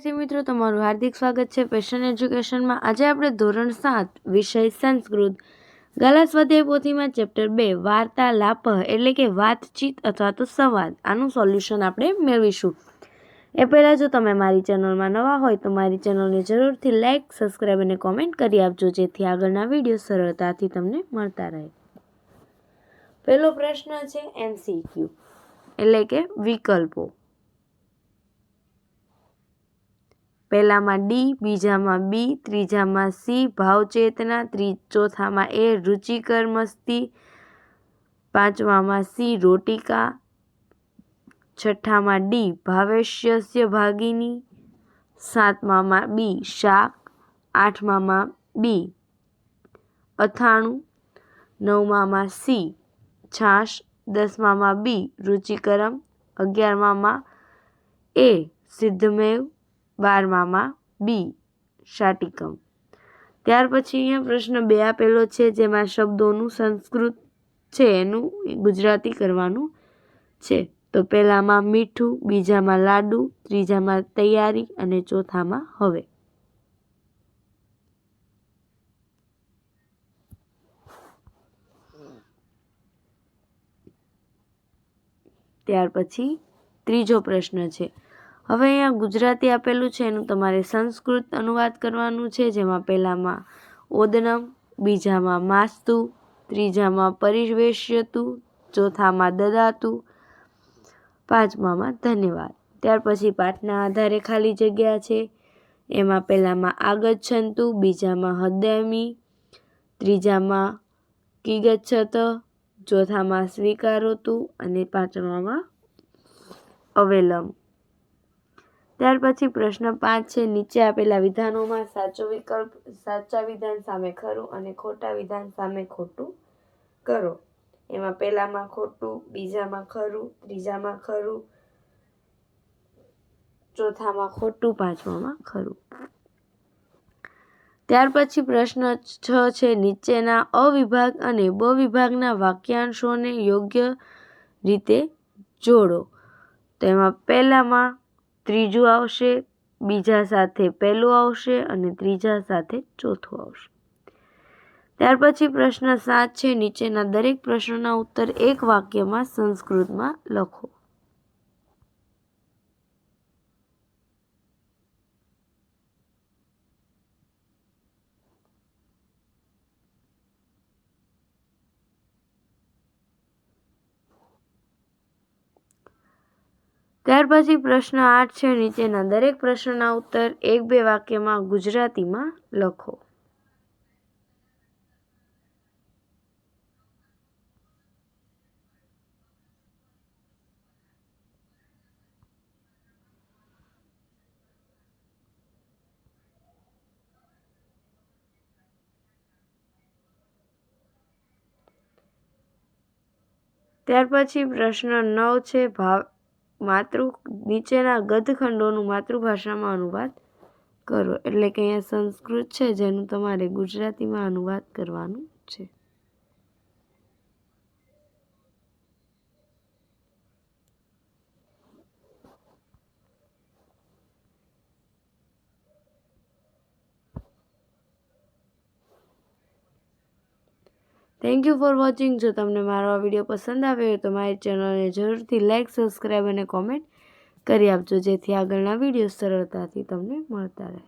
વિદ્યાર્થી મિત્રો, તમારું હાર્દિક સ્વાગત છે પેશન એજ્યુકેશનમાં। આજે આપણે ધોરણ 7 વિષય સંસ્કૃત ગાલા સ્વાધ્યાય પોથીમાં ચેપ્ટર 2 વાર્તાલાપ એટલે કે વાતચીત અથવા તો સંવાદ, આનું સોલ્યુશન આપણે મેળવીશું। એ પહેલાં જો તમે મારી ચેનલમાં નવા હોય તો મારી ચેનલને જરૂરથી લાઇક, સબસ્ક્રાઈબ અને કોમેન્ટ કરી આપજો, જેથી આગળના વિડીયો સરળતાથી તમને મળતા રહે। પહેલો પ્રશ્ન છે MCQ એટલે કે વિકલ્પો। પહેલામાં ડી, બીજામાં બી, ત્રીજામાં સી ભાવચેતના, ચોથામાં એ રુચિકર મસ્તી, પાંચમામાં સી રોટિકા, છઠ્ઠામાં ડી ભાવેશ્યસ્ય ભાગિની, સાતમામાં બી શાક, આઠમામાં બી અથાણું, નવમામાં સી છાશ, દસમામાં બી રુચિકરમ, 11મામાં એ સિદ્ધમેવ, 12મામાં બી શાટિકમ। ત્યાર પછી અહીંયા પ્રશ્ન 2 આપેલો છે, જેમાં શબ્દોનું સંસ્કૃત છે એનું ગુજરાતી કરવાનું છે। તો પહેલામાં મીઠું, બીજામાં લાડુ, ત્રીજામાં તૈયારી અને ચોથામાં હવે। ત્યાર પછી ત્રીજો પ્રશ્ન છે। હવે અહીંયા ગુજરાતી આપેલું છે, એનું તમારે સંસ્કૃત અનુવાદ કરવાનું છે, જેમાં પહેલામાં ઓદનમ, બીજામાં માસ્તુ, ત્રીજામાં પરિવેશ્યતુ, ચોથામાં દદાતુ, પાંચમામાં ધન્યવાદ। ત્યાર પછી પાઠના આધારે ખાલી જગ્યા છે, એમાં પહેલામાં આગચ્છન્તુ, બીજામાં હૃદયમી, ત્રીજામાં કિગચ્છત, ચોથામાં સ્વીકારોતુ અને પાંચમામાં અવેલમ। ત્યાર પછી પ્રશ્ન 5 છે, નીચે આપેલા વિધાનોમાં સાચો વિકલ્પ સાચા વિધાન સામે ખરું અને ખોટા વિધાન સામે ખોટું કરો। એમાં પહેલામાં ખોટું, બીજામાં ખરું, ત્રીજામાં ખરું, ચોથામાં ખોટું, પાંચમામાં ખરું। ત્યાર પછી પ્રશ્ન 6 છે, નીચેના અ વિભાગ અને બ વિભાગના વાક્યાંશોને યોગ્ય રીતે જોડો। તો એમાં પહેલામાં ત્રીજું આવશે, બીજા સાથે પહેલું આવશે અને ત્રીજા સાથે ચોથું આવશે। ત્યાર પછી પ્રશ્ન 7 છે, નીચેના દરેક પ્રશ્નના ઉત્તર એક વાક્યમાં સંસ્કૃતમાં લખો। ત્યાર પછી પ્રશ્ન 8 છે, નીચેના દરેક પ્રશ્નના ઉત્તર 1-2 વાક્યમાં ગુજરાતીમાં લખો। ત્યાર પછી પ્રશ્ન 9 છે, નીચેના ગદ્યખંડોનું માતૃભાષામાં અનુવાદ કરો। એટલે કે અહીંયા સંસ્કૃત છે, જેનું તમારે ગુજરાતીમાં અનુવાદ કરવાનું છે। Thank you for watching. જો તમને મારો આ વિડીયો પસંદ આવ્યો હોય તો મારી ચેનલને જરૂરથી લાઇક, સબસ્ક્રાઈબ અને કોમેન્ટ કરી આપજો, જેથી આગળના વિડીયો સરળતાથી તમને મળતા રહે।